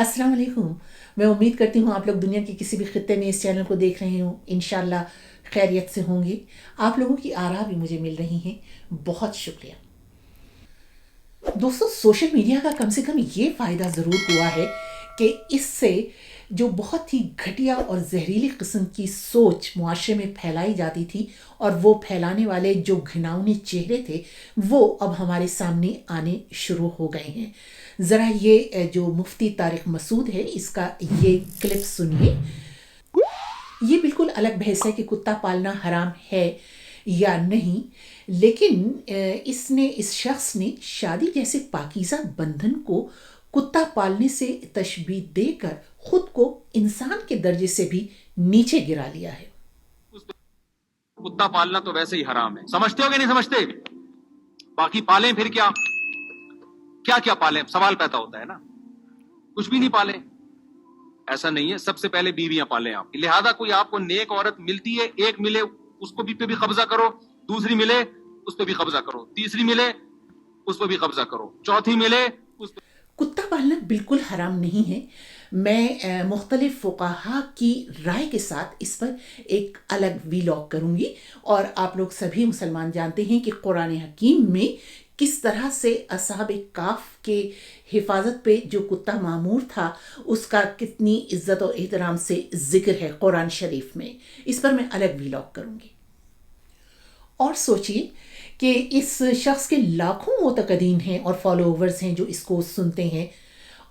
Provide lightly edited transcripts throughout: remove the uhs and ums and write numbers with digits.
अस्सलाम वालेकुम। मैं उम्मीद करती हूँ आप लोग दुनिया के किसी भी खित्ते में इस चैनल को देख रहे हो, इंशाल्लाह खैरियत से होंगे। आप लोगों की आरा भी मुझे मिल रही हैं, बहुत शुक्रिया। दोस्तों, सोशल मीडिया का कम से कम ये फ़ायदा ज़रूर हुआ है कि इससे जो बहुत ही घटिया और जहरीली किस्म की सोच मुआशरे में फैलाई जाती थी और वो फैलाने वाले जो घिनौने चेहरे थे, वो अब हमारे सामने आने शुरू हो गए हैं। ज़रा ये जो मुफ्ती तारिक मसूद है, इसका ये क्लिप सुनिए। ये बिल्कुल अलग बहस है कि कुत्ता पालना हराम है या नहीं, लेकिन इस शख्स ने शादी जैसे पाकीज़ा बंधन को कुत्ता पालने से तशबीह देकर खुद को इंसान के दर्जे से भी नीचे गिरा लिया है। कुत्ता पालना तो वैसे ही हराम है, समझते हो कि नहीं समझते? बाकी पालें फिर क्या क्या क्या पालें, सवाल पैदा होता है ना। कुछ भी नहीं पाले, ऐसा नहीं है। सबसे पहले बीवियां पालें आप। लिहाजा कोई आपको नेक औरत मिलती है, एक मिले उसको भी पे भी कब्जा करो, दूसरी मिले उस पे भी कब्जा करो, तीसरी मिले उस पे भी कब्जा करो, चौथी मिले उस पे। कुत्ता पालना बिल्कुल हराम नहीं है। मैं मुख्तलिफ फ़ुक़हा की राय के साथ इस पर एक अलग वीलॉग करूँगी। और आप लोग सभी मुसलमान जानते हैं कि कुरान हकीम में किस तरह से असहाब काफ के हिफाजत पे जो कुत्ता मामूर था, उसका कितनी इज़्ज़त और एहतराम से ज़िक्र है कुरान शरीफ में। इस पर मैं अलग वीलॉग करूँगी। और सोचिए कि इस शख्स के लाखों मुतक़दीन हैं और फॉलोवर्स हैं जो इसको सुनते हैं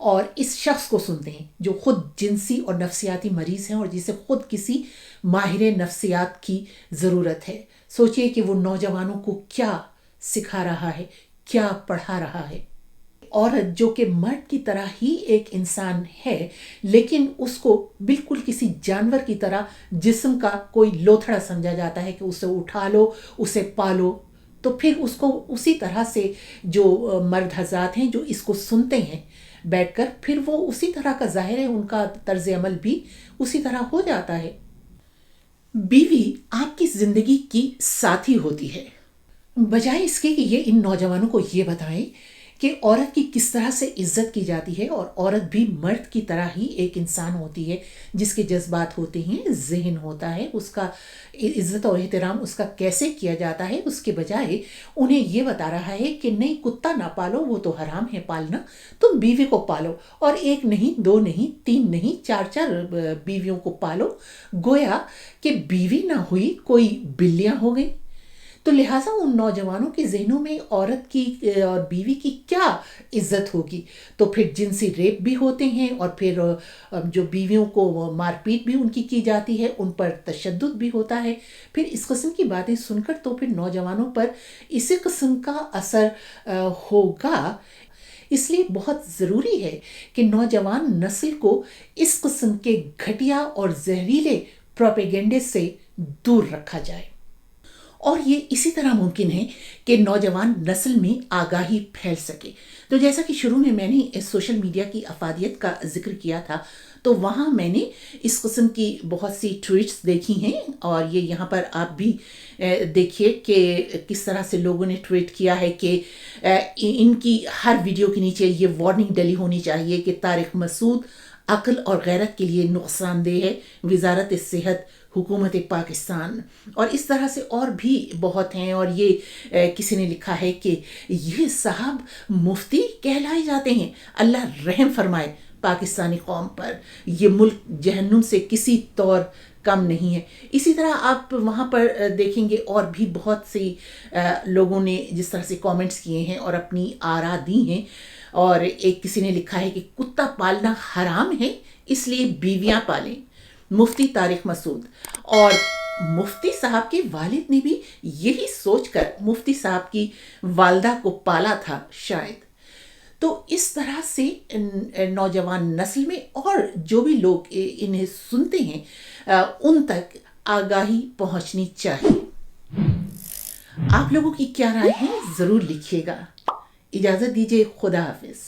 और इस शख्स को सुनते हैं जो खुद जिनसी और नफ्सियाती मरीज़ हैं और जिसे खुद किसी माहिर नफ्सियात की ज़रूरत है। सोचिए कि वो नौजवानों को क्या सिखा रहा है, क्या पढ़ा रहा है। औरत जो कि मर्द की तरह ही एक इंसान है, लेकिन उसको बिल्कुल किसी जानवर की तरह जिस्म का कोई लोथड़ा समझा जाता है कि उसे उठा लो, उसे पालो। तो फिर उसको उसी तरह से जो मर्द हज़रात हैं जो इसको सुनते हैं बैठकर, फिर वो उसी तरह का ज़ाहिर है उनका तर्ज अमल भी उसी तरह हो जाता है। बीवी आपकी ज़िंदगी की साथी होती है, बजाय इसके कि ये इन नौजवानों को ये बताएं कि औरत की किस तरह से इज्जत की जाती है और औरत भी मर्द की तरह ही एक इंसान होती है जिसके जज्बात होते हैं, ज़हन होता है, उसका इज्जत और एहतराम उसका कैसे किया जाता है। उसके बजाय उन्हें ये बता रहा है कि नहीं, कुत्ता ना पालो, वो तो हराम है पालना, तुम बीवी को पालो। और एक नहीं, दो नहीं, तीन नहीं, चार चार बीवियों को पालो, गोया कि बीवी ना हुई कोई बिल्लियाँ हो गई। तो लिहाजा उन नौजवानों के जहनों में औरत की और बीवी की क्या इज्जत होगी। तो फिर जिनसी रेप भी होते हैं और फिर जो बीवियों को मारपीट भी उनकी की जाती है, उन पर तशद्दुद भी होता है। फिर इस किस्म की बातें सुनकर तो फिर नौजवानों पर इसी किस्म का असर होगा। इसलिए बहुत ज़रूरी है कि नौजवान नस्ल को इस किस्म के घटिया और जहरीले प्रोपेगेंडे से दूर रखा जाए। और ये इसी तरह मुमकिन है कि नौजवान नस्ल में आगाही फैल सके। तो जैसा कि शुरू में मैंने इस सोशल मीडिया की अफादियत का जिक्र किया था, तो वहाँ मैंने इस किस्म की बहुत सी ट्वीट्स देखी हैं और ये यहाँ पर आप भी देखिए कि किस तरह से लोगों ने ट्वीट किया है कि इनकी हर वीडियो के नीचे ये वार्निंग डली होनी चाहिए कि तारिक मसूद अक्ल और गैरत के लिए नुकसानदेह है, वजारत सेहत, हुकूमत पाकिस्तान। और इस तरह से और भी बहुत हैं। और ये किसी ने लिखा है कि ये साहब मुफ्ती कहलाए जाते हैं, अल्लाह रहम फरमाए पाकिस्तानी कौम पर, ये मुल्क जहन्नुम से किसी तौर कम नहीं है। इसी तरह आप वहाँ पर देखेंगे और भी बहुत सी लोगों ने जिस तरह से कमेंट्स किए हैं और अपनी आरा दी हैं। और एक किसी ने लिखा है कि कुत्ता पालना हराम है, इसलिए बीवियां पालें, मुफ्ती तारिक मसूद। और मुफ्ती साहब के वालिद ने भी यही सोचकर मुफ्ती साहब की वालदा को पाला था शायद। तो इस तरह से नौजवान नस्ल में और जो भी लोग इन्हें सुनते हैं उन तक आगाही पहुंचनी चाहिए। आप लोगों की क्या राय है ज़रूर लिखिएगा। इजाज़त दीजिए, खुदा हाफिज़।